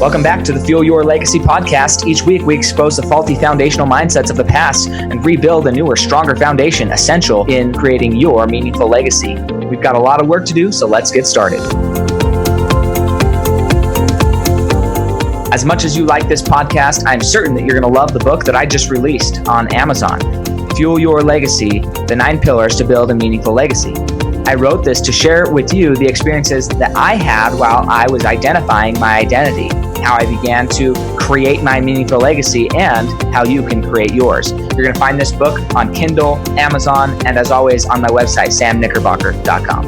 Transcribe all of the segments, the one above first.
Welcome back to the Fuel Your Legacy podcast. Each week, we expose the faulty foundational mindsets of the past and rebuild a newer, stronger foundation essential in creating your meaningful legacy. We've got a lot of work to do, so let's get started. As much as you like this podcast, I'm certain that you're going to love the book that I just released on Amazon, Fuel Your Legacy, The 9 Pillars to Build a Meaningful Legacy. I wrote this to share with you the experiences that I had while I was identifying my identity, how I began to create my meaningful legacy, and how you can create yours. You're going to find this book on Kindle, Amazon, and as always on my website, samknickerbocker.com.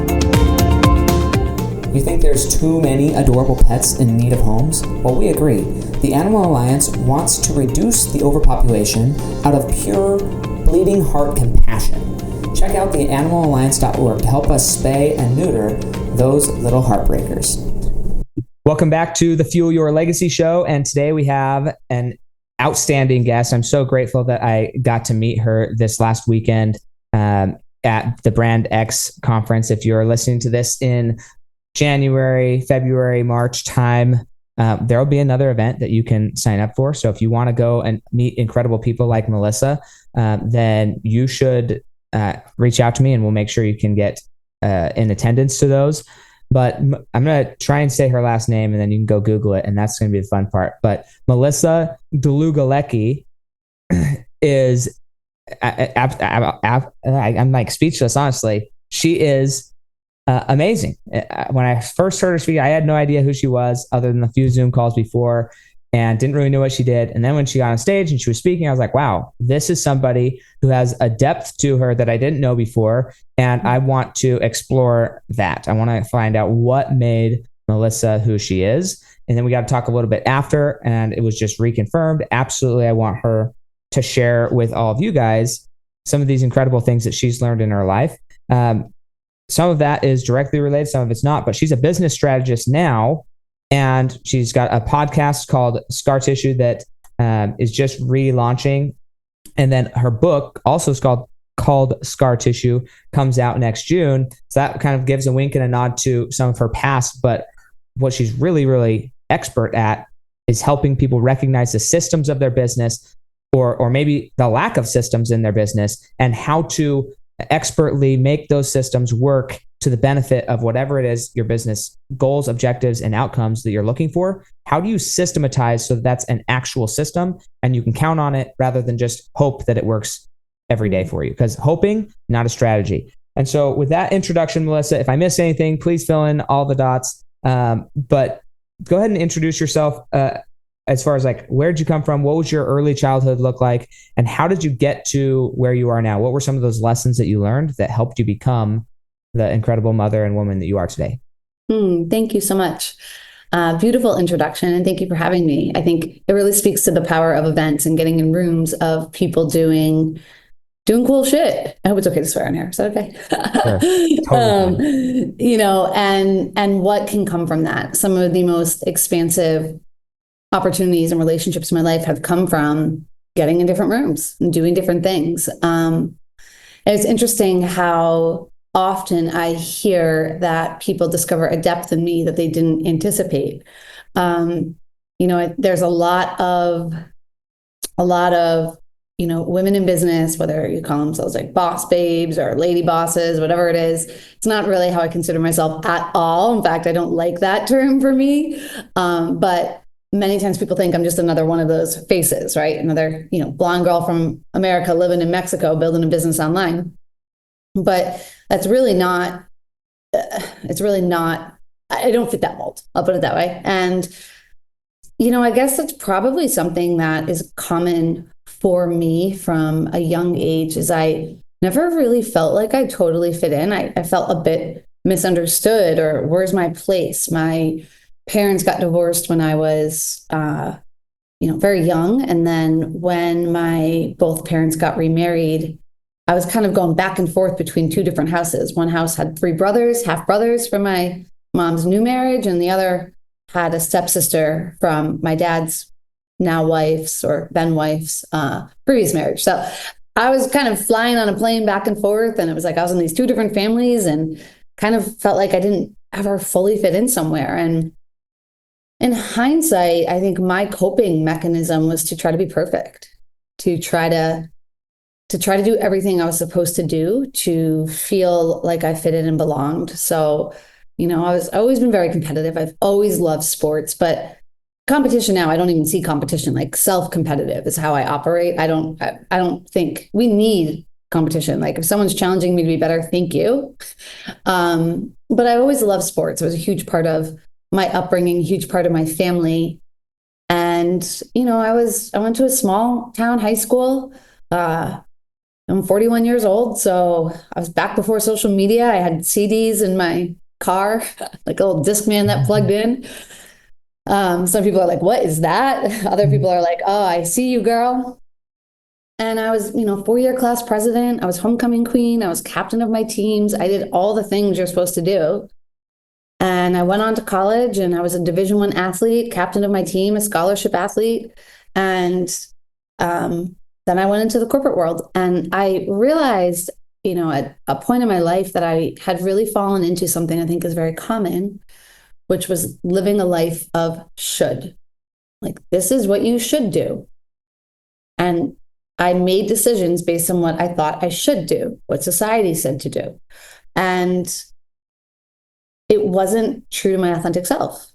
You think there's too many adorable pets in need of homes? Well, we agree. The Animal Alliance wants to reduce the overpopulation out of pure, bleeding heart compassion. Check out theanimalalliance.org to help us spay and neuter those little heartbreakers. Welcome back to the Fuel Your Legacy show. And today we have an outstanding guest. I'm so grateful that I got to meet her this last weekend at the Brand X conference. If you're listening to this in January, February, March time, there will be another event that you can sign up for. So if you want to go and meet incredible people like Melissa, then you should reach out to me and we'll make sure you can get in attendance to those. But I'm going to try and say her last name and then you can go Google it, and that's going to be the fun part. But Melissa Dlugolecki is, I'm like speechless, honestly. She is amazing. When I first heard her speak, I had no idea who she was other than a few Zoom calls before and didn't really know what she did. And then when she got on stage and she was speaking, I was like, wow, this is somebody who has a depth to her that I didn't know before. And I want to explore that. I want to find out what made Melissa who she is. And then we got to talk a little bit after, and it was just reconfirmed. Absolutely. I want her to share with all of you guys some of these incredible things that she's learned in her life. Some of that is directly related, some of it's not, but she's a business strategist now. And she's got a podcast called Scar Tissue that is just relaunching. And then her book, also is called Scar Tissue, comes out next June. So that kind of gives a wink and a nod to some of her past. But what she's really, really expert at is helping people recognize the systems of their business, or maybe the lack of systems in their business, and how to expertly make those systems work to the benefit of whatever it is your business goals, objectives, and outcomes that you're looking for. How do you systematize so that's an actual system and you can count on it rather than just hope that it works every day for you? Because hoping, not a strategy. And so with that introduction, Melissa, if I miss anything, please fill in all the dots. But go ahead and introduce yourself as far as like, where'd you come from? What was your early childhood look like? And how did you get to where you are now? What were some of those lessons that you learned that helped you become the incredible mother and woman that you are today? Thank you so much. Beautiful introduction. And thank you for having me. I think it really speaks to the power of events and getting in rooms of people doing cool shit. I hope it's okay to swear on here. Is that okay? Sure. Totally. And what can come from that? Some of the most expansive opportunities and relationships in my life have come from getting in different rooms and doing different things. And it's interesting how often I hear that people discover a depth in me that they didn't anticipate. There's a lot of women in business, whether you call themselves like boss babes or lady bosses, whatever it is. It's not really how I consider myself at all. In fact, I don't like that term for me. But many times people think I'm just another one of those faces, right? Another, blonde girl from America living in Mexico, building a business online. But that's really not, I don't fit that mold. I'll put it that way. And, I guess that's probably something that is common for me from a young age, is I never really felt like I totally fit in. I felt a bit misunderstood, or where's my place? My parents got divorced when I was, very young. And then when both parents got remarried, I was kind of going back and forth between two different houses. One house had 3 brothers, half brothers from my mom's new marriage, and the other had a stepsister from my dad's now wife's, or then wife's, previous marriage. So I was kind of flying on a plane back and forth, and it was like I was in these 2 different families and kind of felt like I didn't ever fully fit in somewhere. And in hindsight, I think my coping mechanism was to try to be perfect, to try to do everything I was supposed to do to feel like I fitted and belonged. So, I've always been very competitive. I've always loved sports, but competition now, I don't even see competition. Like self-competitive is how I operate. I don't think we need competition. Like if someone's challenging me to be better, thank you. But I always loved sports. It was a huge part of my upbringing, huge part of my family. And, I went to a small town high school. I'm 41 years old, so I was back before social media. I had CDs in my car, like a little Discman that plugged in. Some people are like, what is that? Other people are like, oh, I see you, girl. And I was, 4-year class president. I was homecoming queen. I was captain of my teams. I did all the things you're supposed to do. And I went on to college and I was a Division I athlete, captain of my team, a scholarship athlete. And then I went into the corporate world and I realized, at a point in my life that I had really fallen into something I think is very common, which was living a life of should. Like, this is what you should do. And I made decisions based on what I thought I should do, what society said to do. And it wasn't true to my authentic self.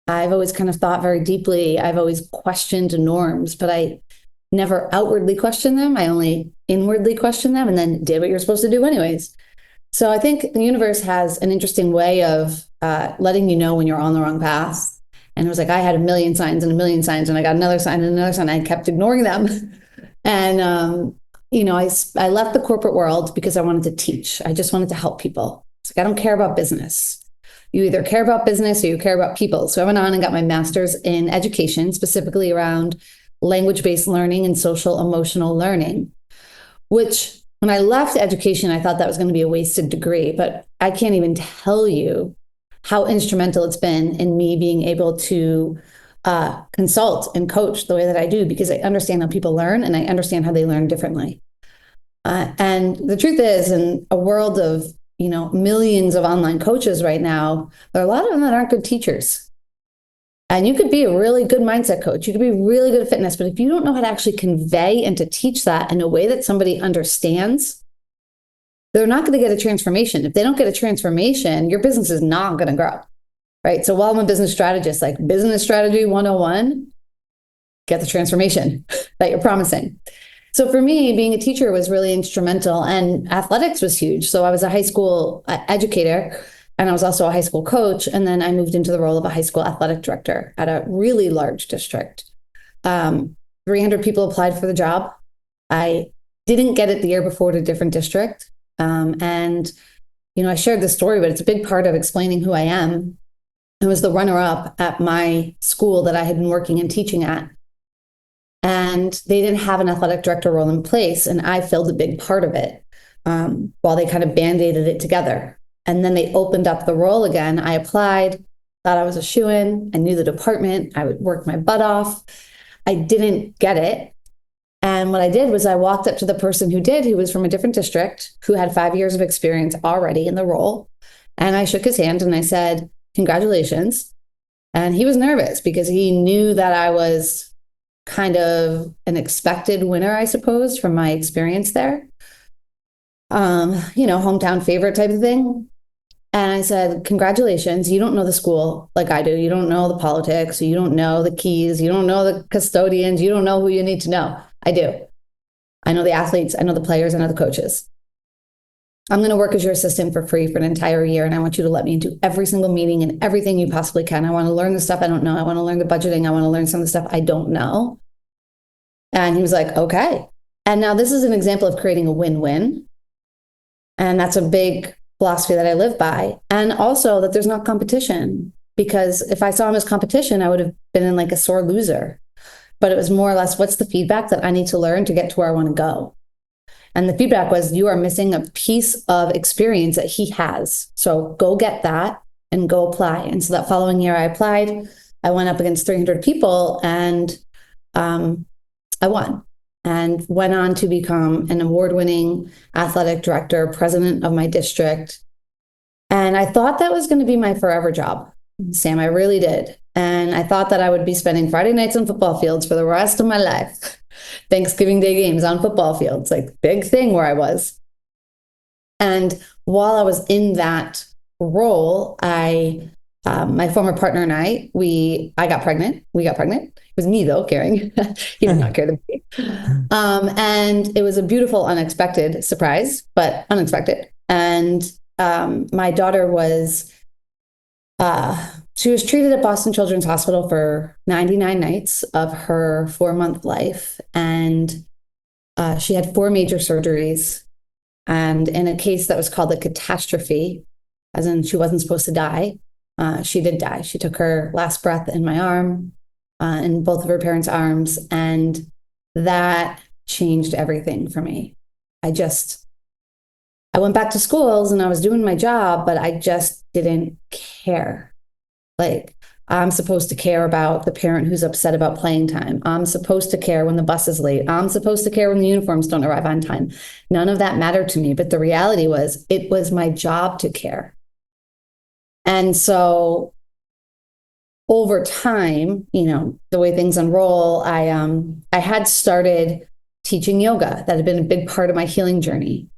I've always kind of thought very deeply. I've always questioned norms, but I never outwardly questioned them. I only inwardly questioned them and then did what you're supposed to do anyways. So I think the universe has an interesting way of letting you know when you're on the wrong path. And it was like I had a million signs and a million signs, and I got another sign and another sign. And I kept ignoring them. And, I left the corporate world because I wanted to teach. I just wanted to help people. It's like, I don't care about business. You either care about business or you care about people. So I went on and got my master's in education, specifically around language-based learning and social emotional learning, which when I left education, I thought that was going to be a wasted degree, but I can't even tell you how instrumental it's been in me being able to consult and coach the way that I do, because I understand how people learn and I understand how they learn differently. And the truth is, in a world of millions of online coaches right now, there are a lot of them that aren't good teachers. And you could be a really good mindset coach. You could be really good at fitness, but if you don't know how to actually convey and to teach that in a way that somebody understands, they're not going to get a transformation. If they don't get a transformation, your business is not going to grow, right? So while I'm a business strategist, like business strategy 101, get the transformation that you're promising. So for me, being a teacher was really instrumental, and athletics was huge. So I was a high school educator, and I was also a high school coach. And then I moved into the role of a high school athletic director at a really large district. 300 people applied for the job. I didn't get it the year before to a different district. And I shared this story, but it's a big part of explaining who I am. I was the runner-up at my school that I had been working and teaching at. And they didn't have an athletic director role in place. And I filled a big part of it while they kind of band-aided it together. And then they opened up the role again. I applied, thought I was a shoo-in. I knew the department. I would work my butt off. I didn't get it. And what I did was I walked up to the person who did, who was from a different district, who had 5 years of experience already in the role. And I shook his hand and I said, congratulations. And he was nervous because he knew that I was kind of an expected winner, I suppose, from my experience there. Hometown favorite type of thing. And I said, congratulations, you don't know the school like I do. You don't know the politics. You don't know the keys. You don't know the custodians. You don't know who you need to know. I do. I know the athletes. I know the players. I know the coaches. I'm going to work as your assistant for free for an entire year. And I want you to let me into every single meeting and everything you possibly can. I want to learn the stuff I don't know. I want to learn the budgeting. I want to learn some of the stuff I don't know. And he was like, okay. And now this is an example of creating a win-win. And that's a big philosophy that I live by. And also that there's not competition, because if I saw him as competition, I would have been in like a sore loser. But it was more or less, what's the feedback that I need to learn to get to where I want to go? And the feedback was, you are missing a piece of experience that he has. So go get that and go apply. And so that following year I applied, I went up against 300 people and I won. And went on to become an award-winning athletic director, president of my district. And I thought that was going to be my forever job. Sam, I really did. And I thought that I would be spending Friday nights on football fields for the rest of my life. Thanksgiving Day games on football fields, like big thing where I was. And while I was in that role, my former partner and I got pregnant. We got pregnant. It was me though, carrying. He did not carry the baby. And it was a beautiful, unexpected surprise, but unexpected. And my daughter she was treated at Boston Children's Hospital for 99 nights of her 4-month life. And she had 4 major surgeries. And in a case that was called a catastrophe, as in she wasn't supposed to die, she did die. She took her last breath in my arm, in both of her parents' arms. And that changed everything for me. I went back to schools and I was doing my job, but I just didn't care. Like, I'm supposed to care about the parent who's upset about playing time. I'm supposed to care when the bus is late. I'm supposed to care when the uniforms don't arrive on time. None of that mattered to me. But the reality was, it was my job to care. And so over time, the way things unroll, I had started teaching yoga. That had been a big part of my healing journey.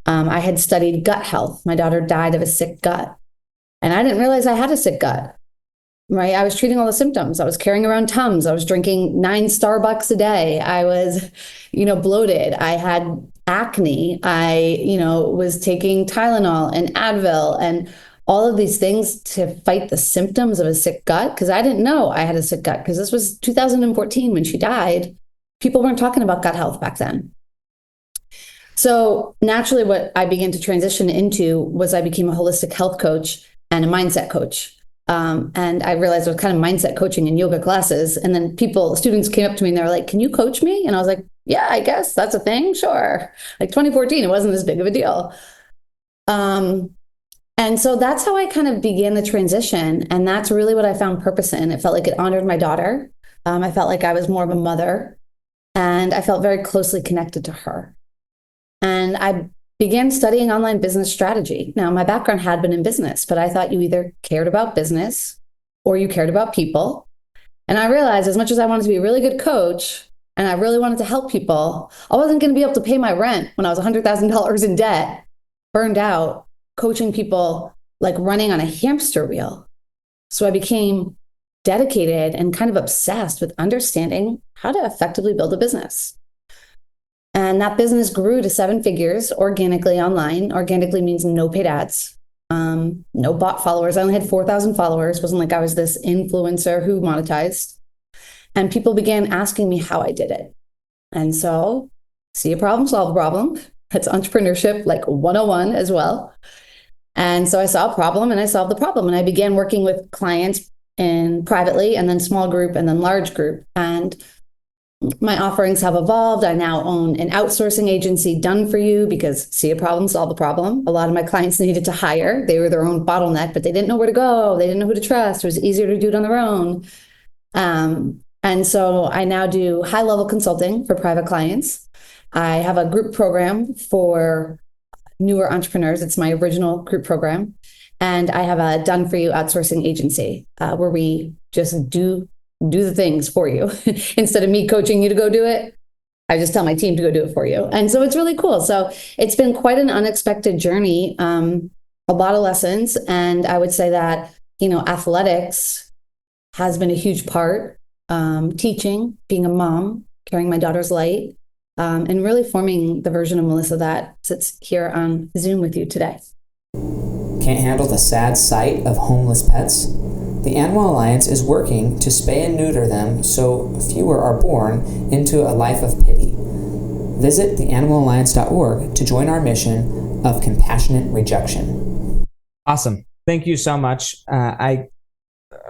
I had studied gut health. My daughter died of a sick gut. And I didn't realize I had a sick gut. Right. I was treating all the symptoms. I was carrying around Tums. I was drinking 9 Starbucks a day. I was, bloated. I had acne. I, was taking Tylenol and Advil and all of these things to fight the symptoms of a sick gut. Because I didn't know I had a sick gut, because this was 2014 when she died. People weren't talking about gut health back then. So naturally, what I began to transition into was I became a holistic health coach and a mindset coach. And I realized I was kind of mindset coaching in yoga classes. And then students came up to me and they were like, "Can you coach me?" And I was like, "Yeah, I guess that's a thing. Sure." Like 2014, it wasn't as big of a deal. And so that's how I kind of began the transition. And that's really what I found purpose in. It felt like it honored my daughter. I felt like I was more of a mother, and I felt very closely connected to her. And I began studying online business strategy. Now, my background had been in business, but I thought you either cared about business or you cared about people. And I realized, as much as I wanted to be a really good coach and I really wanted to help people, I wasn't going to be able to pay my rent when I was $100,000 in debt, burned out, coaching people like running on a hamster wheel. So I became dedicated and kind of obsessed with understanding how to effectively build a business. And that business grew to 7 figures organically online. Organically means no paid ads, no bot followers. I only had 4,000 followers. It wasn't like I was this influencer who monetized. And people began asking me how I did it. And so, see a problem, solve a problem. That's entrepreneurship, like 101 as well. And so I saw a problem and I solved the problem. And I began working with clients privately, and then small group, and then large group. And my offerings have evolved. I now own an outsourcing agency, Done For You, because see a problem, solve a problem. A lot of my clients needed to hire. They were their own bottleneck, but they didn't know where to go. They didn't know who to trust. It was easier to do it on their own. And so I now do high-level consulting for private clients. I have a group program for newer entrepreneurs. It's my original group program. And I have a Done For You outsourcing agency where we just do the things for you. Instead of me coaching you to go do it, I just tell my team to go do it for you. And so it's really cool. So it's been quite an unexpected journey, a lot of lessons. And I would say that, athletics has been a huge part, teaching, being a mom, carrying my daughter's light, and really forming the version of Melissa that sits here on Zoom with you today. Can't handle the sad sight of homeless pets? The Animal Alliance is working to spay and neuter them so fewer are born into a life of pity. Visit theanimalalliance.org to join our mission of compassionate rejection. Awesome. Thank you so much. We're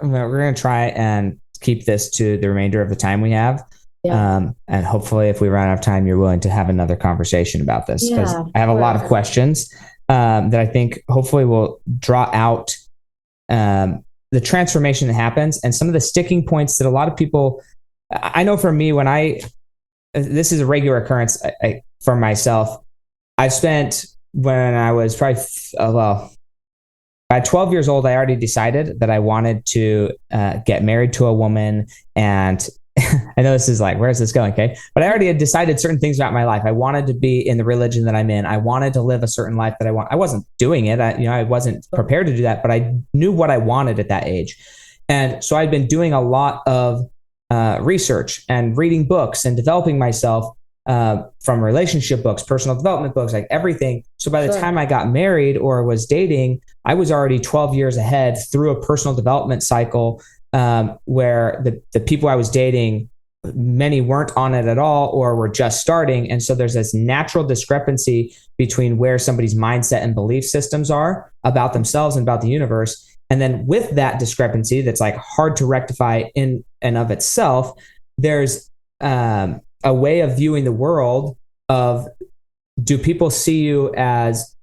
going to try and keep this to the remainder of the time we have. Yeah. And hopefully if we run out of time, you're willing to have another conversation about this, because I have a lot of questions that I think hopefully will draw out the transformation that happens and some of the sticking points that a lot of people, I know for me, this is a regular occurrence for myself. I spent, when I was probably, By 12 years old, I already decided that I wanted to get married to a woman. And I know this is like, where's this going? Okay. But I already had decided certain things about my life. I wanted to be in the religion that I'm in. I wanted to live a certain life that I want. I wasn't doing it. I wasn't prepared to do that, but I knew what I wanted at that age. And so I'd been doing a lot of research and reading books and developing myself from relationship books, personal development books, like everything. So by the time I got married or was dating, I was already 12 years ahead through a personal development cycle where the people I was dating, many weren't on it at all or were just starting. And so there's this natural discrepancy between where somebody's mindset and belief systems are about themselves and about the universe. And then with that discrepancy that's like hard to rectify in and of itself, there's a way of viewing the world of, do people see you as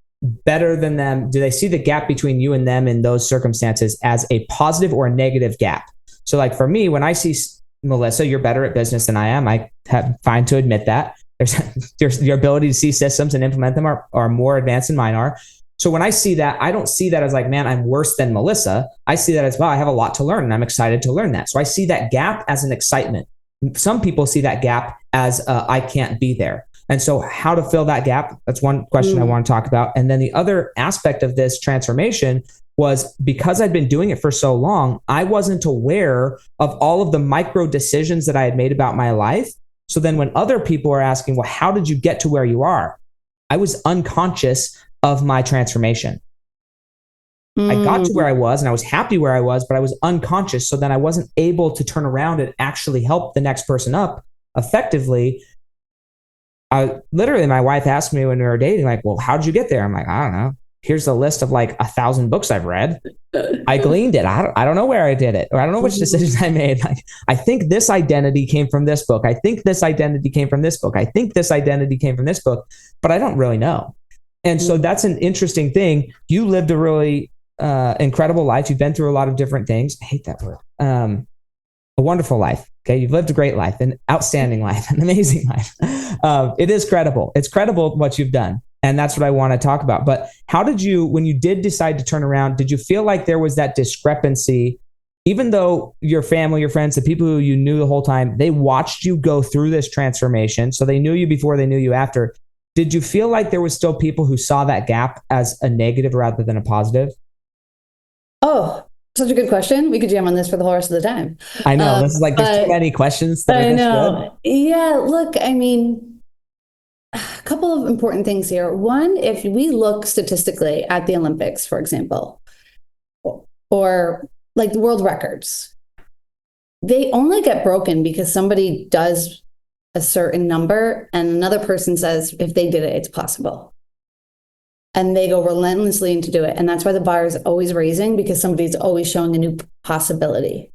better than them? Do they see the gap between you and them in those circumstances as a positive or a negative gap? So like for me, when I see Melissa, you're better at business than I am. I have fine to admit that. There's your ability to see systems and implement them are more advanced than mine are. So when I see that, I don't see that as like, man, I'm worse than Melissa. I see that as, well, I have a lot to learn and I'm excited to learn that. So I see that gap as an excitement. Some people see that gap as I can't be there. And so how to fill that gap, that's one question I want to talk about. And then the other aspect of this transformation was, because I'd been doing it for so long, I wasn't aware of all of the micro decisions that I had made about my life. So then when other people are asking, well, how did you get to where you are? I was unconscious of my transformation. I got to where I was and I was happy where I was, but I was unconscious. So then I wasn't able to turn around and actually help the next person up effectively. Literally, my wife asked me when we were dating, like, well, how did you get there? I'm like, I don't know. Here's the list of like 1,000 books I've read. I gleaned it. I don't know where I did it, or I don't know which decisions I made. Like, I think this identity came from this book. I think this identity came from this book. I think this identity came from this book, but I don't really know. And so that's an interesting thing. You lived a really incredible life. You've been through a lot of different things. I hate that word. A wonderful life. Okay. You've lived a great life, an outstanding life, an amazing life. It is credible. It's credible what you've done. And that's what I want to talk about. But how did you, when you did decide to turn around, did you feel like there was that discrepancy, even though your family, your friends, the people who you knew the whole time, they watched you go through this transformation. So they knew you before, they knew you after. Did you feel like there was still people who saw that gap as a negative rather than a positive? Oh, such a good question. We could jam on this for the whole rest of the time. I know. This is like, there's too many questions that are this good. Yeah, look, I mean, a couple of important things here. One, if we look statistically at the Olympics, for example, or like the world records, they only get broken because somebody does a certain number and another person says, if they did it, it's possible. And they go relentlessly into do it. And that's why the bar is always raising, because somebody's always showing a new possibility.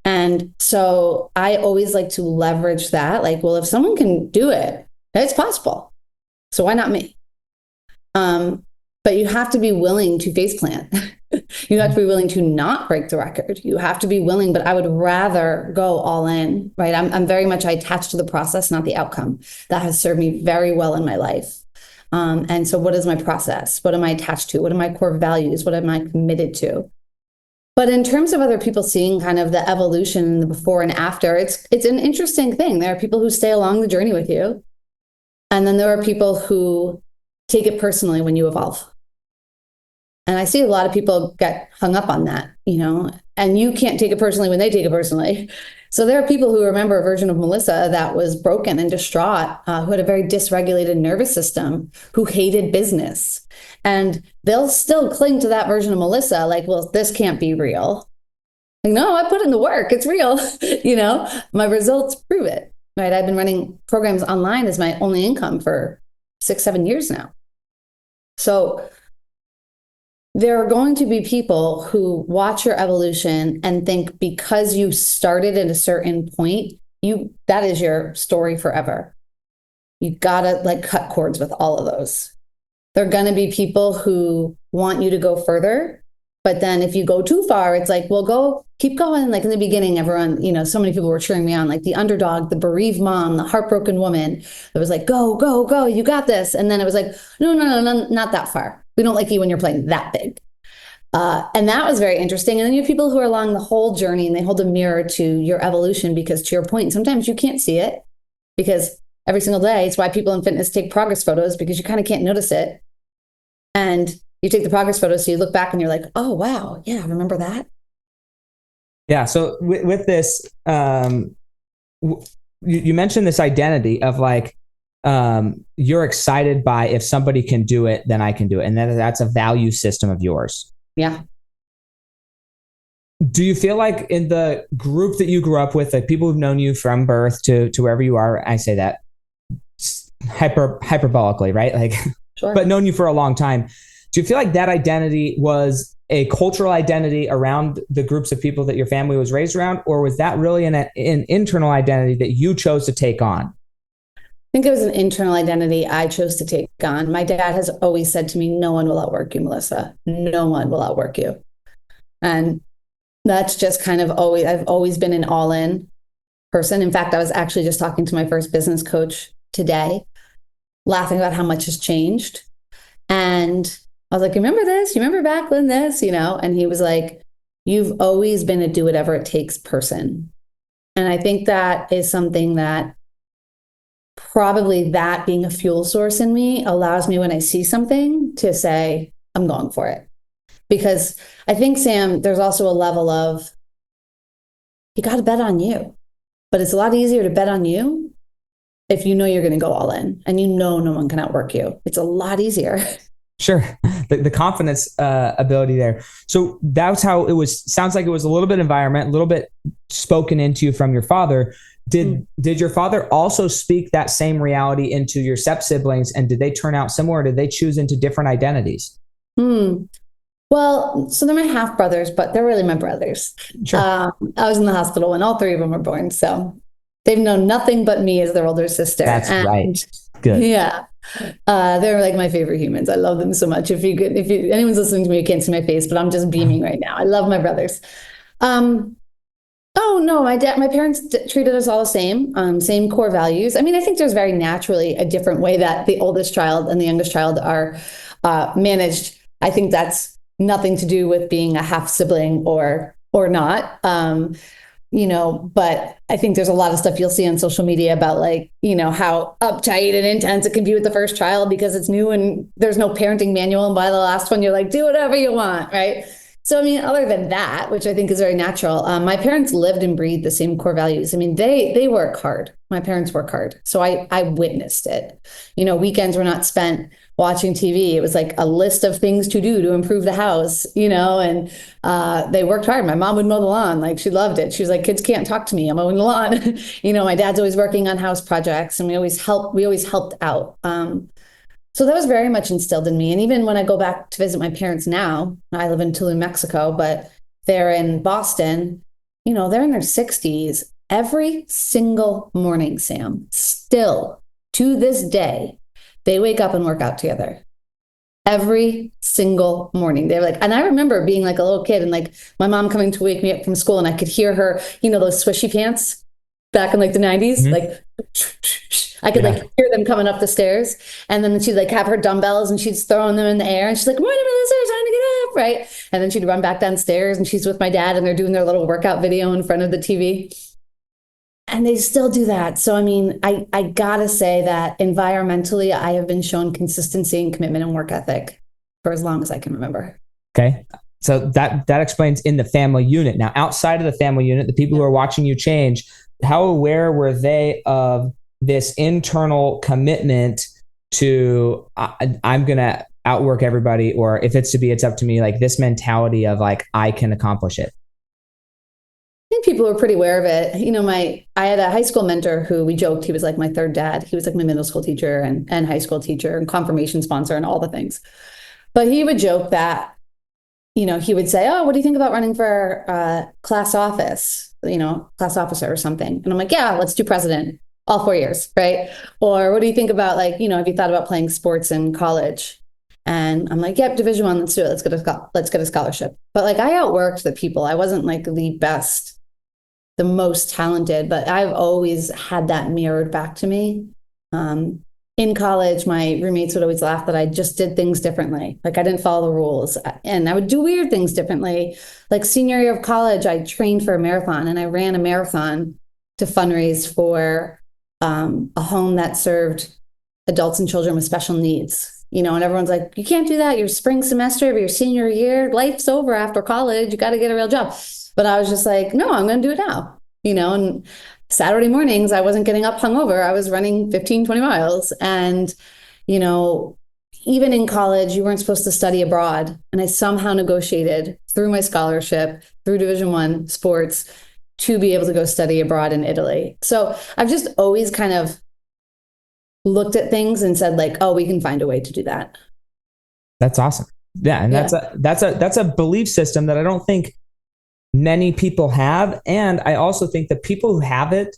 And so I always like to leverage that. Like, well, if someone can do it, it's possible. So why not me? But you have to be willing to face plant. You have to be willing to not break the record. You have to be willing, but I would rather go all in, right? I'm very much attached to the process, not the outcome. That has served me very well in my life. And so what is my process? What am I attached to? What are my core values? What am I committed to? But in terms of other people seeing kind of the evolution, the before and after, it's an interesting thing. There are people who stay along the journey with you. And then there are people who take it personally when you evolve. And I see a lot of people get hung up on that, and you can't take it personally when they take it personally. So there are people who remember a version of Melissa that was broken and distraught, who had a very dysregulated nervous system, who hated business. And they'll still cling to that version of Melissa, like, well, this can't be real. Like, no, I put in the work. It's real. My results prove it. Right? I've been running programs online as my only income for 6-7 years now. So there are going to be people who watch your evolution and think because you started at a certain point, that is your story forever. You gotta cut cords with all of those. There are gonna be people who want you to go further, but then if you go too far, it's like, well, keep going. Like in the beginning, everyone, so many people were cheering me on, like the underdog, the bereaved mom, the heartbroken woman. It was like, go, go, go, you got this. And then it was like, no, not that far. We don't like you when you're playing that big. And that was very interesting. And then you have people who are along the whole journey and they hold a mirror to your evolution, because to your point, sometimes you can't see it because every single day, it's why people in fitness take progress photos, because you kind of can't notice it. And you take the progress photos, so you look back and you're like, oh, wow, yeah, remember that? Yeah. So with this, you mentioned this identity of like, you're excited by, if somebody can do it, then I can do it. And that's a value system of yours. Yeah. Do you feel like in the group that you grew up with, like people who've known you from birth to wherever you are, I say that hyperbolically, right? Like, sure. But known you for a long time. Do you feel like that identity was a cultural identity around the groups of people that your family was raised around, or was that really an internal identity that you chose to take on? I think it was an internal identity I chose to take on. My dad has always said to me, no one will outwork you, Melissa. No one will outwork you. And that's just kind of I've always been an all-in person. In fact, I was actually just talking to my first business coach today, laughing about how much has changed. And I was like, remember this? You remember back when this, And he was like, you've always been a do whatever it takes person. And I think that is something that probably, that being a fuel source in me, allows me when I see something to say, I'm going for it. Because I think, Sam, there's also a level of, you got to bet on you. But it's a lot easier to bet on you if you know you're going to go all in and no one can outwork you. It's a lot easier. Sure. The confidence ability there. So that's how it was. Sounds like it was a little bit environment, a little bit spoken into you from your father. Did your father also speak that same reality into your step siblings? And did they turn out similar? Or did they choose into different identities? Well, so they're my half brothers, but they're really my brothers. Sure. I was in the hospital when all three of them were born. So they've known nothing but me as their older sister. That's right. Good. Yeah. They're like my favorite humans. I love them so much. If anyone's listening to me, you can't see my face, but I'm just beaming right now. I love my brothers. Oh no, my parents treated us all the same core values. I mean, I think there's very naturally a different way that the oldest child and the youngest child are managed. I think that's nothing to do with being a half sibling or not. But I think there's a lot of stuff you'll see on social media about how uptight and intense it can be with the first child because it's new and there's no parenting manual. And by the last one, you're like, do whatever you want, right? So, I mean, other than that, which I think is very natural, my parents lived and breathed the same core values. I mean, they work hard. My parents work hard. So I witnessed it. Weekends were not spent watching TV. It was like a list of things to do to improve the house, and they worked hard. My mom would mow the lawn. Like, she loved it. She was like, kids can't talk to me. I'm mowing the lawn. My dad's always working on house projects and we always helped out. So that was very much instilled in me. And even when I go back to visit my parents now, I live in Tulum, Mexico, but they're in Boston, they're in their 60s. Every single morning, Sam, still to this day, they wake up and work out together. Every single morning. They're like, and I remember being like a little kid and like my mom coming to wake me up from school and I could hear her, those swishy pants back in like the 90s, like I could like hear them coming up the stairs, and then she'd like have her dumbbells and she's throwing them in the air and she's like, morning, Melissa, time to get up, right? And then she'd run back downstairs and she's with my dad and they're doing their little workout video in front of the TV. And they still do that. So, I mean, I gotta say that environmentally, I have been shown consistency and commitment and work ethic for as long as I can remember. Okay. So that explains in the family unit. Now, outside of the family unit, the people who are watching you change, how aware were they of this internal commitment to I'm going to outwork everybody, or if it's to be, it's up to me, like this mentality of like, I can accomplish it? I think people were pretty aware of it. I had a high school mentor who we joked, he was like my third dad. He was like my middle school teacher and high school teacher and confirmation sponsor and all the things. But he would joke that, he would say, oh, what do you think about running for class office, class officer or something? And I'm like, yeah, let's do president all 4 years, right? Or what do you think about have you thought about playing sports in college? And I'm like, yep, Division I, let's do it. Let's get a scholarship. But I outworked the people. I wasn't like the best, the most talented, but I've always had that mirrored back to me. in college, my roommates would always laugh that I just did things differently. Like I didn't follow the rules and I would do weird things differently. Like senior year of college, I trained for a marathon and I ran a marathon to fundraise for a home that served adults and children with special needs. You know, and everyone's like, you can't do that. Your spring semester of your senior year, life's over after college. You got to get a real job. But I was just like, no, I'm going to do it now. You know, and Saturday mornings, I wasn't getting up hungover. I was running 15, 20 miles. And, you know, even in college, you weren't supposed to study abroad. And I somehow negotiated through my scholarship, through Division I sports, to be able to go study abroad in Italy. So I've just always kind of looked at things and said like, oh, we can find a way to do that. That's awesome. Yeah. And that's a belief system that I don't think many people have. And I also think that people who have it,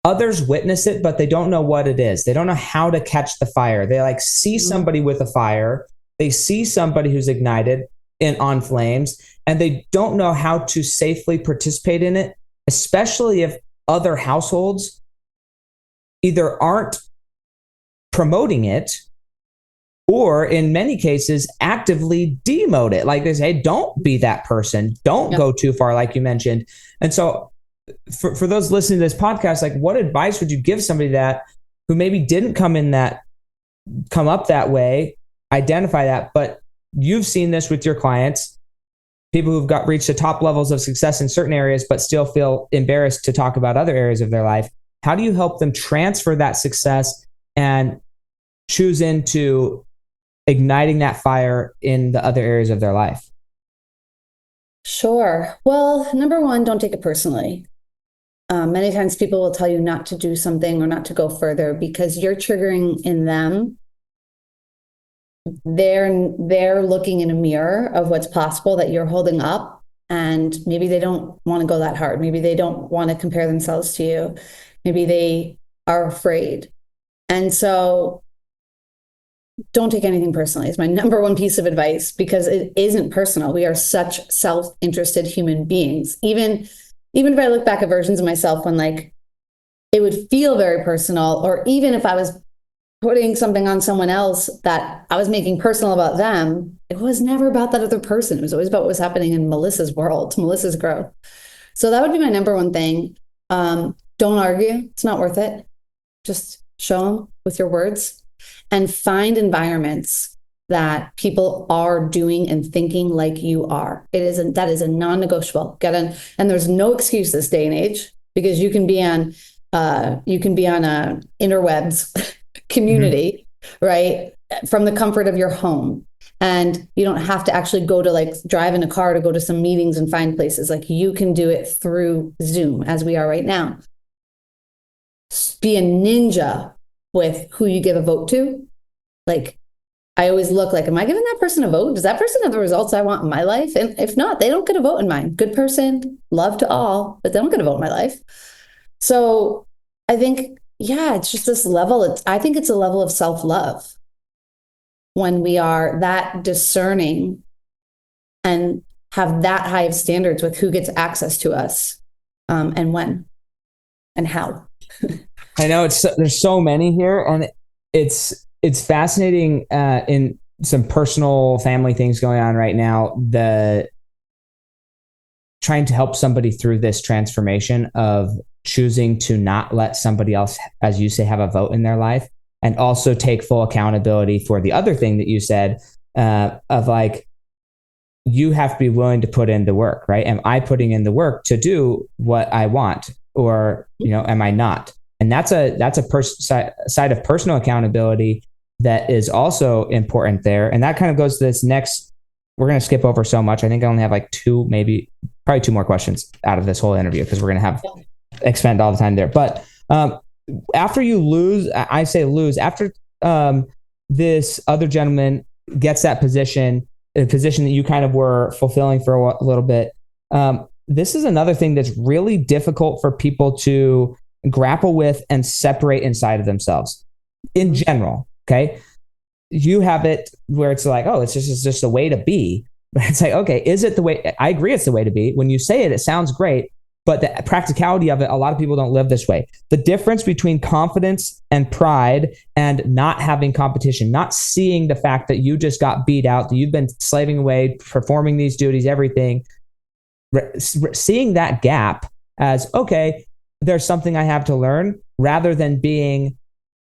others witness it, but they don't know what it is. They don't know how to catch the fire. They like see somebody with a fire. They see somebody who's ignited and on flames, and they don't know how to safely participate in it, especially if other households either aren't promoting it or in many cases actively demote it. Like they say, hey, don't be that person. Don't go too far, like you mentioned. And so for those listening to this podcast, like what advice would you give somebody that who maybe didn't come up that way, identify that, but you've seen this with your clients, people who've reached the top levels of success in certain areas, but still feel embarrassed to talk about other areas of their life. How do you help them transfer that success and choose into igniting that fire in the other areas of their life? Sure. Well, number one, don't take it personally. Many times people will tell you not to do something or not to go further because you're triggering in them. They're looking in a mirror of what's possible that you're holding up, and maybe they don't want to go that hard. Maybe they don't want to compare themselves to you. Maybe they are afraid. And so don't take anything personally. It's my number one piece of advice because it isn't personal. We are such self-interested human beings. Even if I look back at versions of myself when like it would feel very personal, or even if I was putting something on someone else that I was making personal about them, it was never about that other person. It was always about what was happening in Melissa's world, Melissa's growth. So that would be my number one thing. Don't argue. It's not worth it. Just show them with your words and find environments that people are doing and thinking like you are. That is a non-negotiable. And there's no excuse this day and age because you can be on a interwebs community, right? From the comfort of your home. And you don't have to actually go to like drive in a car to go to some meetings and find places. Like you can do it through Zoom as we are right now. Be a ninja with who you give a vote to. Like I always look like, am I giving that person a vote? Does that person have the results I want in my life? And if not, they don't get a vote in mine. Good person, love to all, but they don't get a vote in my life. So I think, it's just this level. I think it's a level of self-love when we are that discerning and have that high of standards with who gets access to us and when and how. I know there's so many here, and it's fascinating in some personal family things going on right now. Trying to help somebody through this transformation of choosing to not let somebody else, as you say, have a vote in their life, and also take full accountability for the other thing that you said of like, you have to be willing to put in the work, right? Am I putting in the work to do what I want, or, am I not? And that's a side of personal accountability that is also important there. And that kind of goes to this next, we're going to skip over so much. I think I only have like probably two more questions out of this whole interview because we're going to expend all the time there. But after you lose, after this other gentleman gets that position, a position that you kind of were fulfilling for a little bit, this is another thing that's really difficult for people to grapple with and separate inside of themselves in general. Okay. You have it where it's like, oh, it's just a way to be. But it's like, okay, is it the way? I agree it's the way to be. When you say it, it sounds great. But the practicality of it, a lot of people don't live this way. The difference between confidence and pride and not having competition, not seeing the fact that you just got beat out, that you've been slaving away, performing these duties, everything, seeing that gap as, okay, there's something I have to learn, rather than being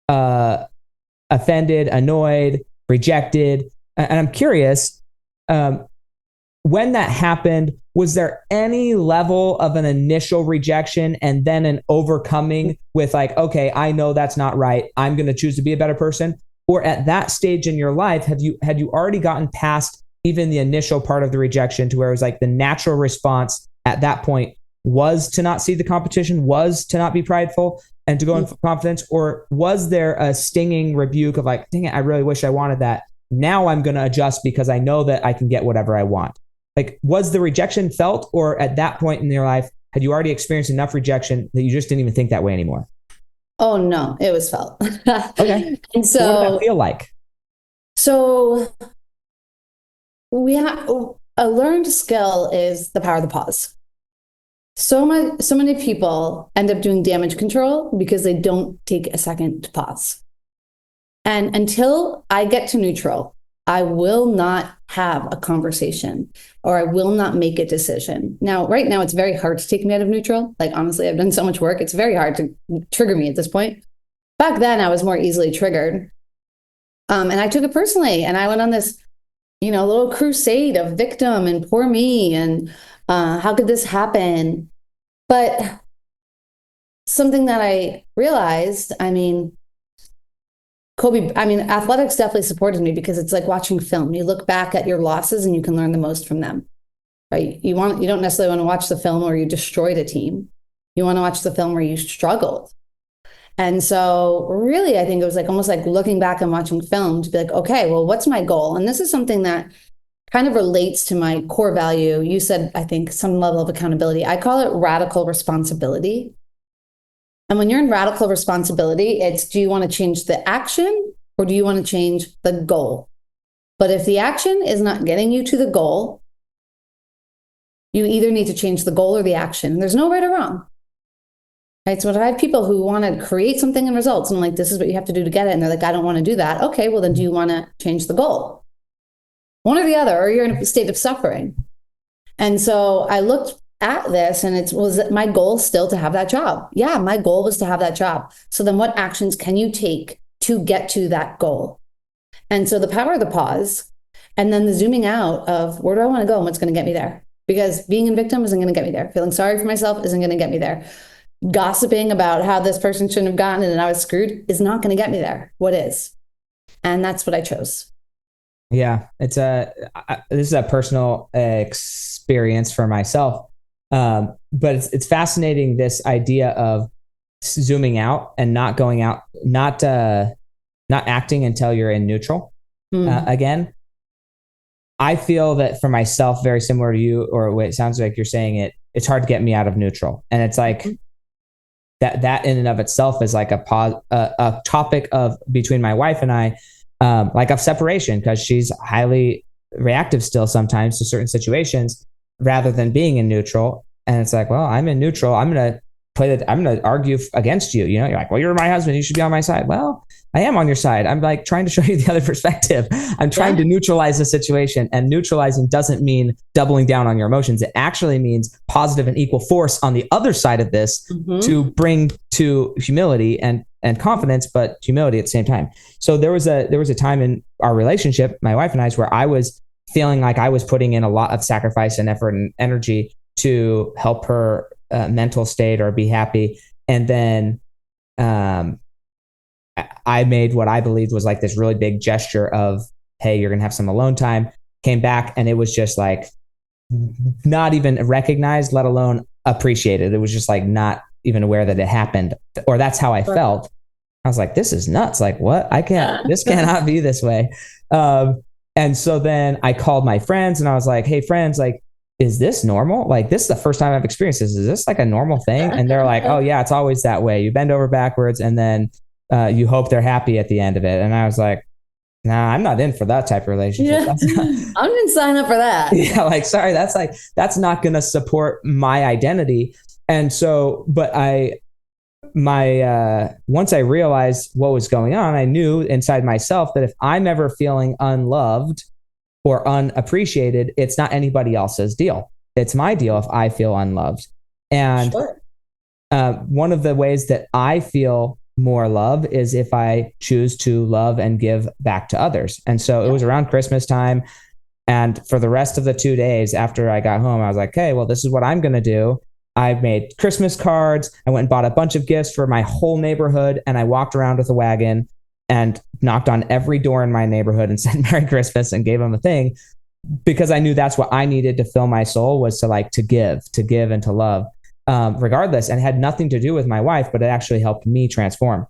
offended, annoyed, rejected. And I'm curious, when that happened, was there any level of an initial rejection and then an overcoming with like, okay, I know that's not right, I'm going to choose to be a better person? Or at that stage in your life, had you already gotten past even the initial part of the rejection to where it was like the natural response at that point was to not see the competition, was to not be prideful and to go in for confidence? Or was there a stinging rebuke of like, dang it, I really wish I wanted that. Now I'm going to adjust because I know that I can get whatever I want. Like, was the rejection felt, or at that point in your life, had you already experienced enough rejection that you just didn't even think that way anymore? Oh no, it was felt. Okay. And so what did that feel like? So we have a learned skill is the power of the pause. So many people end up doing damage control because they don't take a second to pause. And until I get to neutral, I will not have a conversation, or I will not make a decision. Now, right now, it's very hard to take me out of neutral. Like, honestly, I've done so much work. It's very hard to trigger me at this point. Back then, I was more easily triggered. And I took it personally. And I went on this, little crusade of victim and poor me. And how could this happen? But something that I realized, athletics definitely supported me, because it's like watching film. You look back at your losses and you can learn the most from them, right? You don't necessarily want to watch the film where you destroyed a team. You want to watch the film where you struggled. And so really, I think it was like almost like looking back and watching film to be like, okay, well, what's my goal? And this is something that kind of relates to my core value. You said, I think, some level of accountability. I call it radical responsibility. And when you're in radical responsibility, it's, do you want to change the action or do you want to change the goal? But if the action is not getting you to the goal, you either need to change the goal or the action. There's no right or wrong. Right? So if I have people who want to create something in results, and I'm like, this is what you have to do to get it. And they're like, I don't want to do that. Okay, well then do you want to change the goal? One or the other, or you're in a state of suffering. And so I looked at this, and was my goal still to have that job? Yeah, my goal was to have that job. So then what actions can you take to get to that goal? And so the power of the pause, and then the zooming out of, where do I want to go and what's going to get me there? Because being a victim isn't going to get me there. Feeling sorry for myself isn't going to get me there. Gossiping about how this person shouldn't have gotten it and I was screwed is not going to get me there. What is? And that's what I chose. Yeah, this is a personal experience for myself. But it's fascinating, this idea of zooming out and not going out, not acting until you're in neutral. Again, I feel that for myself, very similar to you, or it sounds like you're saying it's hard to get me out of neutral. And it's like that in and of itself is like a topic of between my wife and I, like of separation, because she's highly reactive still sometimes to certain situations rather than being in neutral. And it's like, well, I'm in neutral. I'm going to argue against you. You're like, well, you're my husband, you should be on my side. Well, I am on your side. I'm like trying to show you the other perspective. I'm trying to neutralize the situation, and neutralizing doesn't mean doubling down on your emotions. It actually means positive and equal force on the other side of this to bring to humility and confidence, but humility at the same time. So there was a time in our relationship, my wife and I's, where I was feeling like I was putting in a lot of sacrifice and effort and energy to help her mental state or be happy. And then I made what I believed was like this really big gesture of, hey, you're going to have some alone time. Came back and it was just like not even recognized, let alone appreciated. It was just like not even aware that it happened, or that's how I felt. I was like, this is nuts. Like, what? This cannot be this way. And so then I called my friends and I was like, hey friends, like, is this normal? Like, this is the first time I've experienced this. Is this like a normal thing? And they're like, oh yeah, it's always that way. You bend over backwards and then you hope they're happy at the end of it. And I was like, nah, I'm not in for that type of relationship. I didn't sign up for that. Yeah. Like, sorry, that's not going to support my identity. And so, but once I realized what was going on, I knew inside myself that if I'm ever feeling unloved or unappreciated, it's not anybody else's deal. It's my deal if I feel unloved. And Sure. One of the ways that I feel more love is if I choose to love and give back to others. And so it was around Christmas time. And for the rest of the 2 days after I got home, I was like, okay, well, this is what I'm going to do. I made Christmas cards. I went and bought a bunch of gifts for my whole neighborhood. And I walked around with a wagon and knocked on every door in my neighborhood and said Merry Christmas and gave them a thing, because I knew that's what I needed to fill my soul, was to give and to love, regardless. And it had nothing to do with my wife, but it actually helped me transform.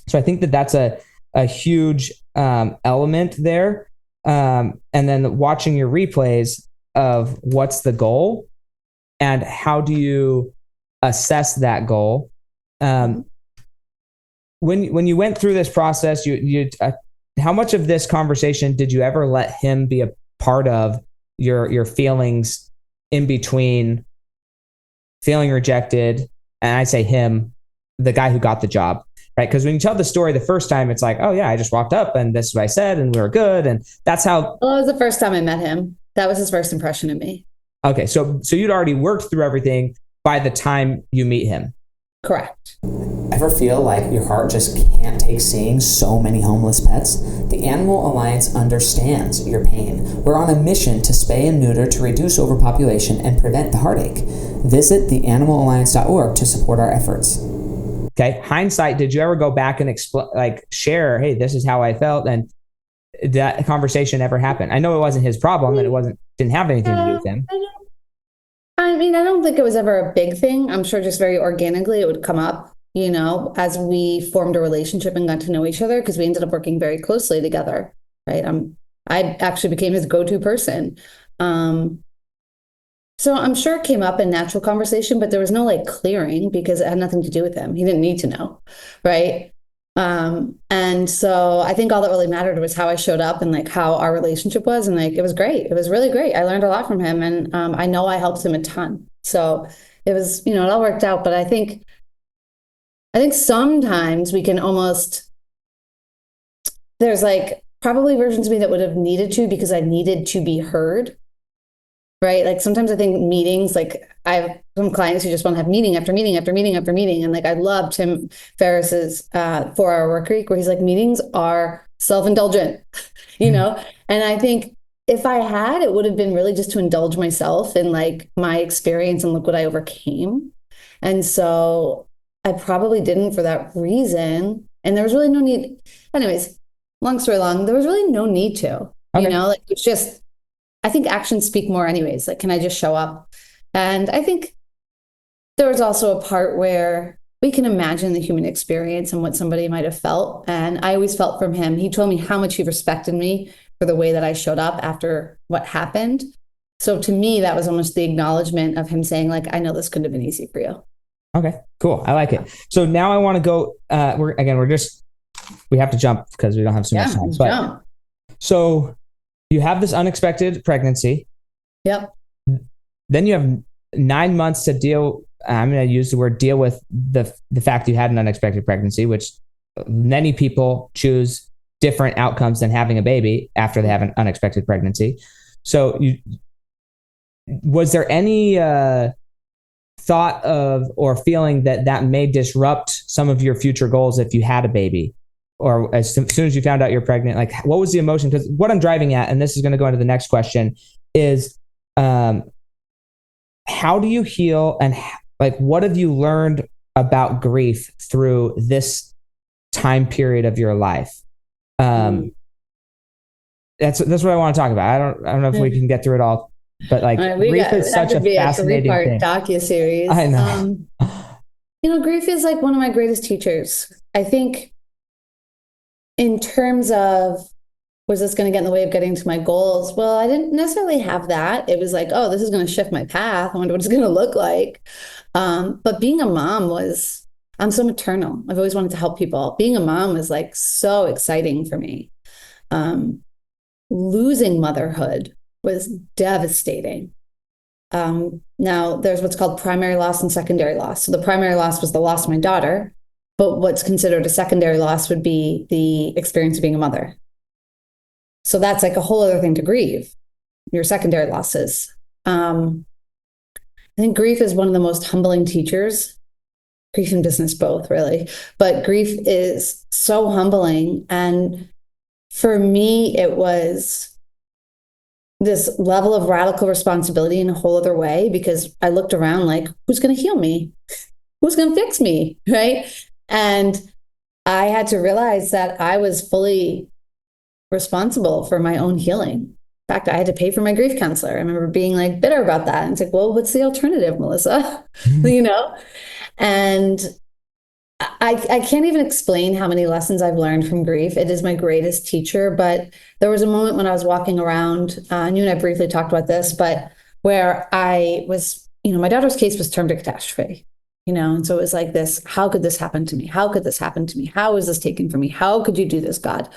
So I think that that's a huge element there. And then watching your replays of what's the goal and how do you assess that goal. When you went through this process, how much of this conversation did you ever let him be a part of, your feelings in between feeling rejected? And I say him, the guy who got the job, right? Because when you tell the story the first time, it's like, oh yeah, I just walked up and this is what I said and we were good. And that's how. Well, it was the first time I met him. That was his first impression of me. Okay. So you'd already worked through everything by the time you meet him. Correct. Ever feel like your heart just can't take seeing so many homeless pets? The Animal Alliance understands your pain. We're on a mission to spay and neuter to reduce overpopulation and prevent the heartache. Visit theanimalalliance.org to support our efforts. Okay. Hindsight, did you ever go back and share, hey, this is how I felt? And did that conversation ever happen? I know it wasn't his problem and didn't have anything to do with him. I mean, I don't think it was ever a big thing. I'm sure just very organically it would come up, as we formed a relationship and got to know each other, because we ended up working very closely together, right? I actually became his go-to person. So I'm sure it came up in natural conversation, but there was no clearing because it had nothing to do with him. He didn't need to know, right? And so I think all that really mattered was how I showed up and how our relationship was. And it was great. It was really great. I learned a lot from him, and I know I helped him a ton. So it was, it all worked out. But I think sometimes we can there's probably versions of me that would have needed to, because I needed to be heard. Right? Sometimes I think meetings, I have some clients who just want to have meeting after meeting after meeting after meeting. And I love Tim Ferriss's 4-Hour Work Week, where he's like, meetings are self-indulgent, And I think if I had, it would have been really just to indulge myself in my experience and look what I overcame. And so I probably didn't for that reason. And there was really no need. Anyways, long story long, there was really no need to, Okay. it's just, I think actions speak more anyways. Can I just show up? And I think there was also a part where we can imagine the human experience and what somebody might have felt. And I always felt from him, he told me how much he respected me for the way that I showed up after what happened. So to me, that was almost the acknowledgement of him saying, I know this couldn't have been easy for you. Okay, cool. I like it. So now I want to go, we have to jump because we don't have so much time. Jump. So you have this unexpected pregnancy. Yep. Then you have 9 months to deal. I'm going to use the word deal with the fact you had an unexpected pregnancy, which many people choose different outcomes than having a baby after they have an unexpected pregnancy. So was there any thought of or feeling that may disrupt some of your future goals if you had a baby? Or as soon as you found out you're pregnant, what was the emotion? Because what I'm driving at, and this is going to go into the next question, is how do you heal, and what have you learned about grief through this time period of your life? That's what I want to talk about. I don't know if we can get through it all, but grief is such a fascinating thing. Docuseries. I know. Grief is one of my greatest teachers. I think, in terms of, was this going to get in the way of getting to my goals? Well, I didn't necessarily have that. It was oh, this is going to shift my path. I wonder what it's going to look like. But being a mom I'm so maternal. I've always wanted to help people. Being a mom was so exciting for me. Losing motherhood was devastating. Now there's what's called primary loss and secondary loss. So the primary loss was the loss of my daughter, but what's considered a secondary loss would be the experience of being a mother. So that's like a whole other thing to grieve, your secondary losses. I think grief is one of the most humbling teachers, grief and business both, really. But grief is so humbling. And for me, it was this level of radical responsibility in a whole other way, because I looked around like, who's going to heal me? Who's going to fix me? Right. And I had to realize that I was fully responsible for my own healing. In fact, I had to pay for my grief counselor. I remember being like bitter about that. And it's like, well, what's the alternative, Melissa? You know? And I can't even explain how many lessons I've learned from grief. It is my greatest teacher. But there was a moment when I was walking around, and you and I briefly talked about this, but where I was, my daughter's case was termed a catastrophe, and so it was like this, how could this happen to me? How could this happen to me? How is this taken from me? How could you do this, God?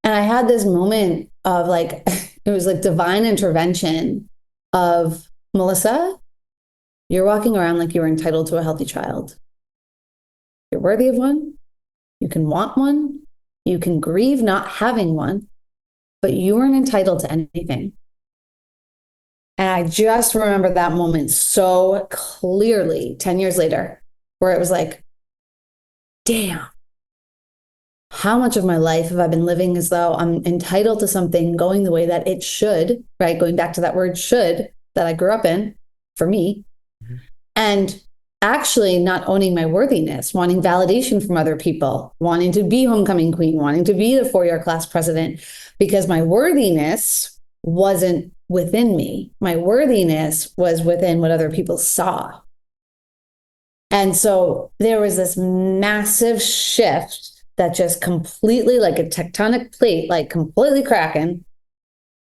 And I had this moment of like, it was like divine intervention of, Melissa, you're walking around like you were entitled to a healthy child. You're worthy of one. You can want one. You can grieve not having one, but you aren't entitled to anything. And I just remember that moment so clearly 10 years later, where it was like, damn, how much of my life have I been living as though I'm entitled to something going the way that it should, right? Going back to that word should that I grew up in for me. Mm-hmm. And actually not owning my worthiness, wanting validation from other people, wanting to be homecoming queen, wanting to be the 4-year class president, because my worthiness wasn't within me. My worthiness was within what other people saw. And so there was this massive shift that just completely, like a tectonic plate, like completely cracking,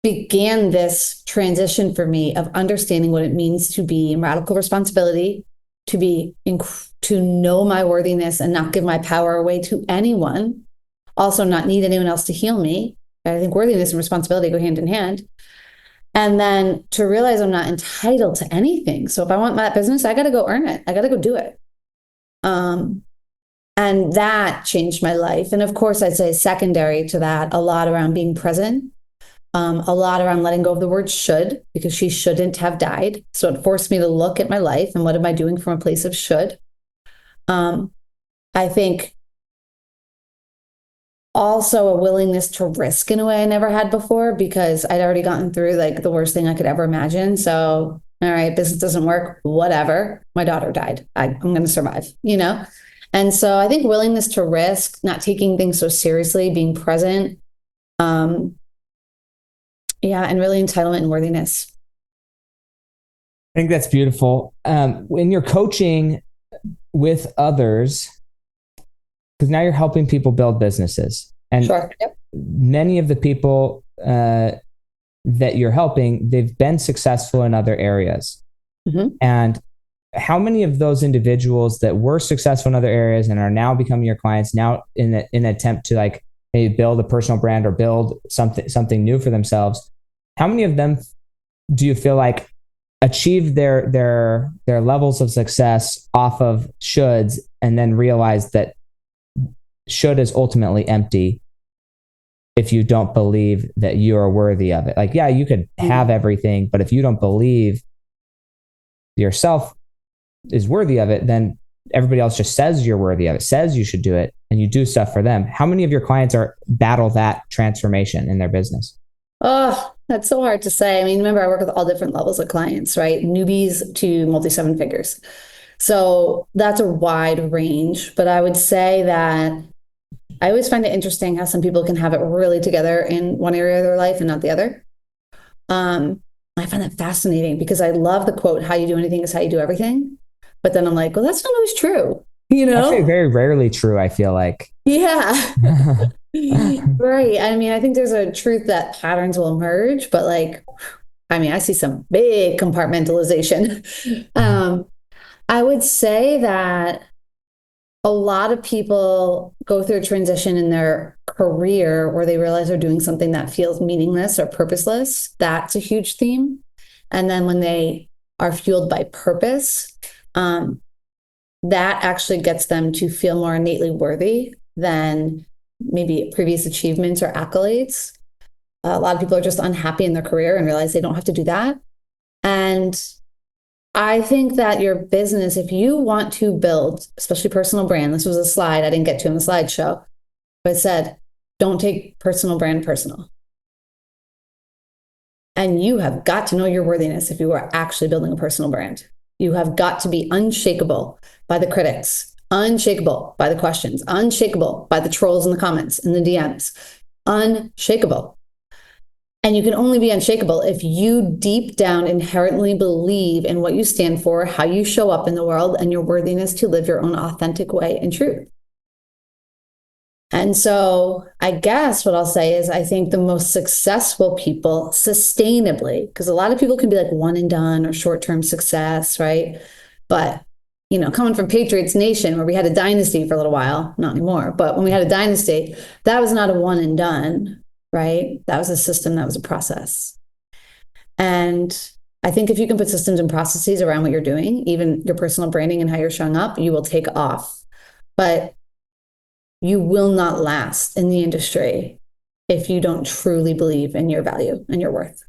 began this transition for me of understanding what it means to be in radical responsibility, to know my worthiness and not give my power away to anyone, also not need anyone else to heal me. I think worthiness and responsibility go hand in hand. And then to realize I'm not entitled to anything. So if I want that business, I got to go earn it. I got to go do it. And that changed my life. And of course, I'd say secondary to that, a lot around being present. A lot around letting go of the word should, because she shouldn't have died. So it forced me to look at my life and what am I doing from a place of should. I think also a willingness to risk in a way I never had before, because I'd already gotten through like the worst thing I could ever imagine. So, all right, business doesn't work, whatever. My daughter died. I'm going to survive, And so I think willingness to risk, not taking things so seriously, being present, and really entitlement and worthiness. I think that's beautiful. When you're coaching with others, because now you're helping people build businesses. And sure. Yep. Many of the people that you're helping, they've been successful in other areas. Mm-hmm. And how many of those individuals that were successful in other areas and are now becoming your clients now in an attempt to like maybe build a personal brand or build something new for themselves, how many of them do you feel like achieve their levels of success off of shoulds and then realize that should is ultimately empty if you don't believe that you are worthy of it? Like, yeah, you could have everything, but if you don't believe yourself is worthy of it, then everybody else just says you're worthy of it, says you should do it, and you do stuff for them. How many of your clients battle that transformation in their business? Oh, that's so hard to say. I mean, remember, I work with all different levels of clients, right? Newbies to multi-seven figures. So that's a wide range. But I would say that I always find it interesting how some people can have it really together in one area of their life and not the other. I find that fascinating because I love the quote, how you do anything is how you do everything. But then I'm like, well, that's not always true. Actually, very rarely true, I feel like. Yeah. Right. I mean, I think there's a truth that patterns will emerge, but I see some big compartmentalization. I would say that a lot of people go through a transition in their career where they realize they're doing something that feels meaningless or purposeless. That's a huge theme. And then when they are fueled by purpose, that actually gets them to feel more innately worthy than maybe previous achievements or accolades. A lot of people are just unhappy in their career and realize they don't have to do that. And I think that your business, if you want to build, especially personal brand, this was a slide I didn't get to in the slideshow, but it said, don't take personal brand personal. And you have got to know your worthiness if you are actually building a personal brand. You have got to be unshakable by the critics, unshakable by the questions, unshakable by the trolls in the comments and the DMs, unshakable. And you can only be unshakable if you deep down inherently believe in what you stand for, how you show up in the world, and your worthiness to live your own authentic way and truth. And so I guess what I'll say is I think the most successful people sustainably, because a lot of people can be like one and done or short-term success, right? But, you know, coming from Patriots Nation, where we had a dynasty for a little while, not anymore, but when we had a dynasty, that was not a one and done, right? That was a system, that was a process. And I think if you can put systems and processes around what you're doing, even your personal branding and how you're showing up, you will take off. But you will not last in the industry if you don't truly believe in your value and your worth.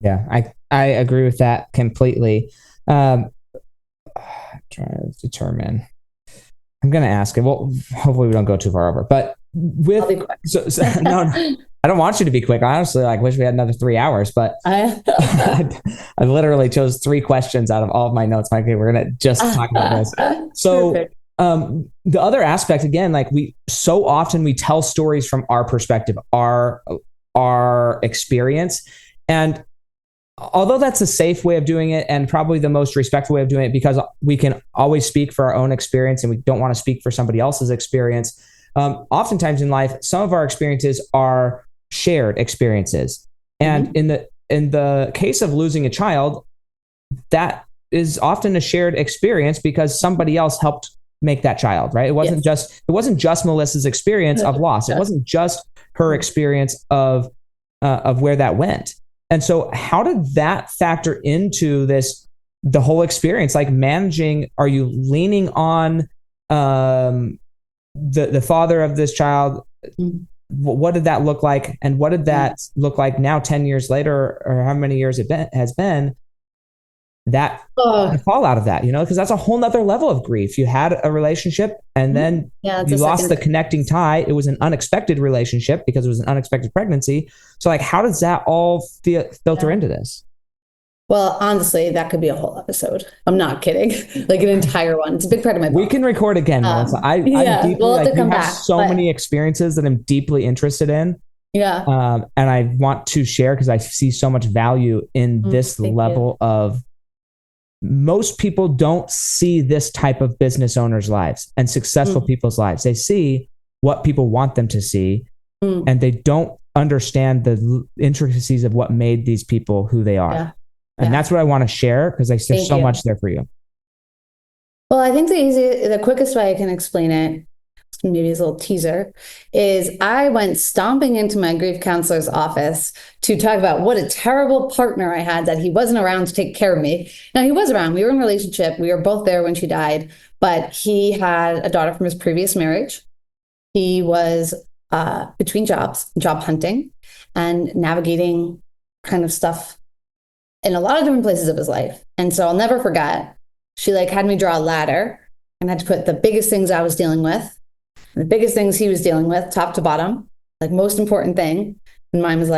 Yeah, I agree with that completely. Trying to determine. I'm going to ask it. Well, hopefully we don't go too far over. But with no, I don't want you to be quick. I honestly wish we had another 3 hours. But I literally chose 3 questions out of all of my notes. Okay, we're going to just talk about this. So. Perfect. The other aspect, again, we so often we tell stories from our perspective, our experience. And although that's a safe way of doing it and probably the most respectful way of doing it, because we can always speak for our own experience and we don't want to speak for somebody else's experience. Oftentimes in life, some of our experiences are shared experiences. And in the case of losing a child, that is often a shared experience because somebody else helped make that child, right? It wasn't just Melissa's experience of loss. It wasn't just her experience of where that went. And so how did that factor into the whole experience? Managing, are you leaning on the father of this child? What did that look like? And what did that look like now 10 years later, or how many years has been? That the fallout of that, because that's a whole nother level of grief. You had a relationship and then you lost the connecting tie. It was an unexpected relationship because it was an unexpected pregnancy. So how does that all filter into this? Well, honestly, that could be a whole episode. I'm not kidding. An entire one. It's a big part of my book. We can record again, Melissa. I'm deeply, we'll have to come back, so many experiences that I'm deeply interested in. Yeah. And I want to share because I see so much value in this level of. Most people don't see this type of business owners' lives and successful people's lives. They see what people want them to see, and they don't understand the intricacies of what made these people who they are. Yeah. And that's what I want to share because there's so much there for you. Well, I think the quickest way I can explain it, maybe as a little teaser, is I went stomping into my grief counselor's office to talk about what a terrible partner I had that he wasn't around to take care of me. Now, he was around. We were in a relationship. We were both there when she died, but he had a daughter from his previous marriage. He was between jobs, job hunting, and navigating kind of stuff in a lot of different places of his life. And so I'll never forget, she had me draw a ladder and had to put the biggest things I was dealing with, the biggest things he was dealing with, top to bottom, most important thing. And mine was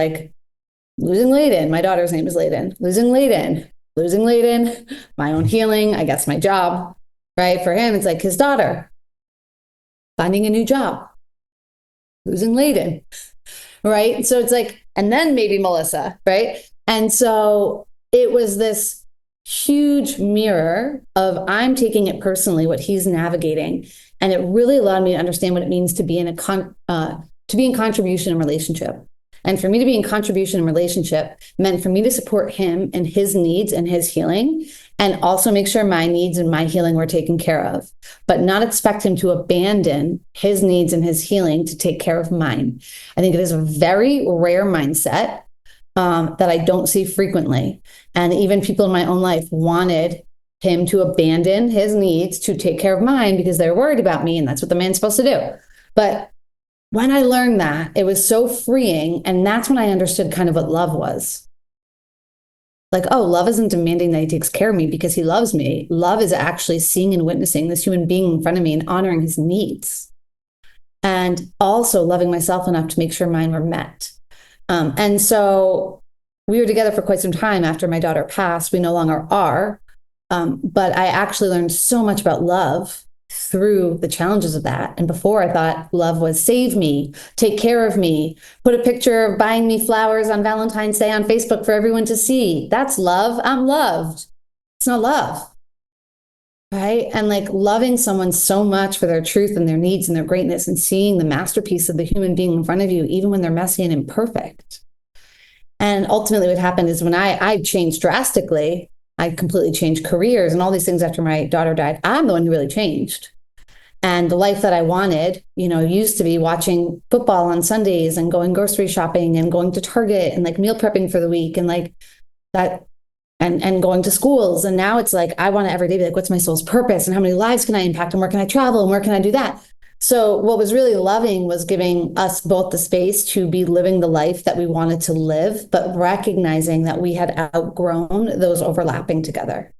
losing Layden. My daughter's name is Layden. Losing Layden, my own healing, I guess my job, right? For him, it's his daughter, finding a new job, losing Layden, right? So it's and then maybe Melissa, right? And so it was this huge mirror of I'm taking it personally, what he's navigating. And it really allowed me to understand what it means to be in contribution in relationship. And for me to be in contribution in relationship meant for me to support him and his needs and his healing, and also make sure my needs and my healing were taken care of, but not expect him to abandon his needs and his healing to take care of mine. I think it is a very rare mindset that I don't see frequently. And even people in my own life wanted him to abandon his needs to take care of mine because they're worried about me. And that's what the man's supposed to do. But when I learned that, it was so freeing. And that's when I understood kind of what love was. Like, oh, love isn't demanding that he takes care of me because he loves me. Love is actually seeing and witnessing this human being in front of me and honoring his needs. And also loving myself enough to make sure mine were met. And so we were together for quite some time after my daughter passed. We no longer are. But I actually learned so much about love through the challenges of that. And before, I thought love was save me, take care of me, put a picture of buying me flowers on Valentine's Day on Facebook for everyone to see. That's love. I'm loved. It's not love. Right? And like loving someone so much for their truth and their needs and their greatness and seeing the masterpiece of the human being in front of you, even when they're messy and imperfect. And ultimately what happened is when I changed drastically, I completely changed careers and all these things after my daughter died. I'm the one who really changed. And the life that I wanted, used to be watching football on Sundays and going grocery shopping and going to Target and like meal prepping for the week and like that and going to schools. And now it's like, I want to every day be like, what's my soul's purpose and how many lives can I impact and where can I travel and where can I do that? So what was really loving was giving us both the space to be living the life that we wanted to live, but recognizing that we had outgrown those overlapping together.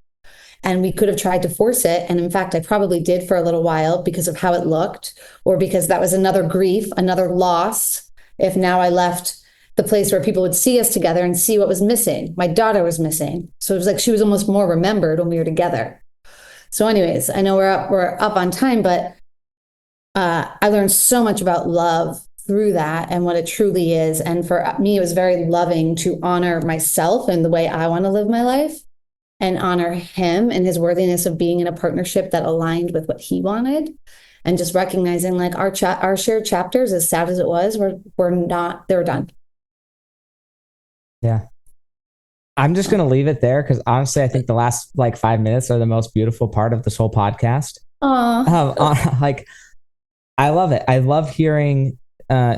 And we could have tried to force it. And in fact, I probably did for a little while because of how it looked, or because that was another grief, another loss. If now I left the place where people would see us together and see what was missing. My daughter was missing. So it was like she was almost more remembered when we were together. So anyways, I know we're up on time, but I learned so much about love through that and what it truly is. And for me, it was very loving to honor myself and the way I want to live my life and honor him and his worthiness of being in a partnership that aligned with what he wanted. And just recognizing like our shared chapters, as sad as it was, they were done. Yeah. I'm just going to leave it there because honestly, I think the last 5 minutes are the most beautiful part of this whole podcast. I love it. I love hearing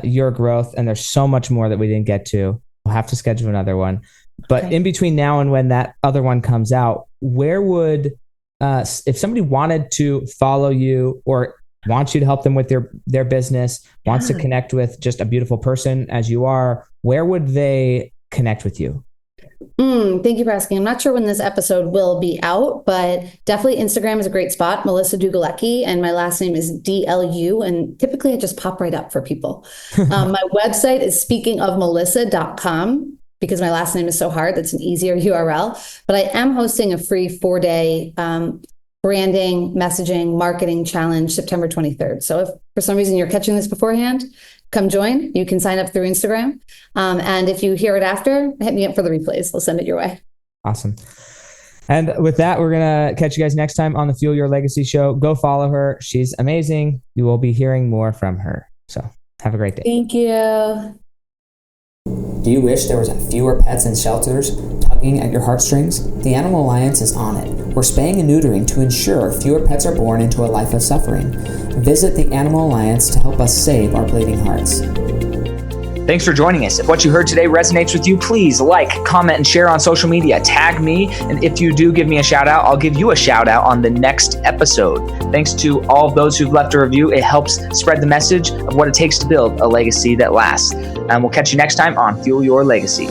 your growth, and there's so much more that we didn't get to. We'll have to schedule another one. But okay. In between now and when that other one comes out, where would, if somebody wanted to follow you or wants you to help them with their business, wants to connect with just a beautiful person as you are, where would they connect with you? Thank you for asking. I'm not sure when this episode will be out, but definitely Instagram is a great spot. Melissa Dlugolecki, and my last name is DLU, and typically I just pop right up for people. My website is speakingofmelissa.com because my last name is so hard. That's an easier URL. But I am hosting a free 4-day branding, messaging, marketing challenge September 23rd. So if for some reason you're catching this beforehand, come join. You can sign up through Instagram. And if you hear it after, hit me up for the replays. I'll send it your way. Awesome. And with that, we're going to catch you guys next time on the Fuel Your Legacy show. Go follow her. She's amazing. You will be hearing more from her. So have a great day. Thank you. Do you wish there was fewer pets in shelters tugging at your heartstrings? The Animal Alliance is on it. We're spaying and neutering to ensure fewer pets are born into a life of suffering. Visit the Animal Alliance to help us save our bleeding hearts. Thanks for joining us. If what you heard today resonates with you, please like, comment, and share on social media. Tag me, and if you do give me a shout out, I'll give you a shout out on the next episode. Thanks to all of those who've left a review. It helps spread the message of what it takes to build a legacy that lasts. And we'll catch you next time on Fuel Your Legacy.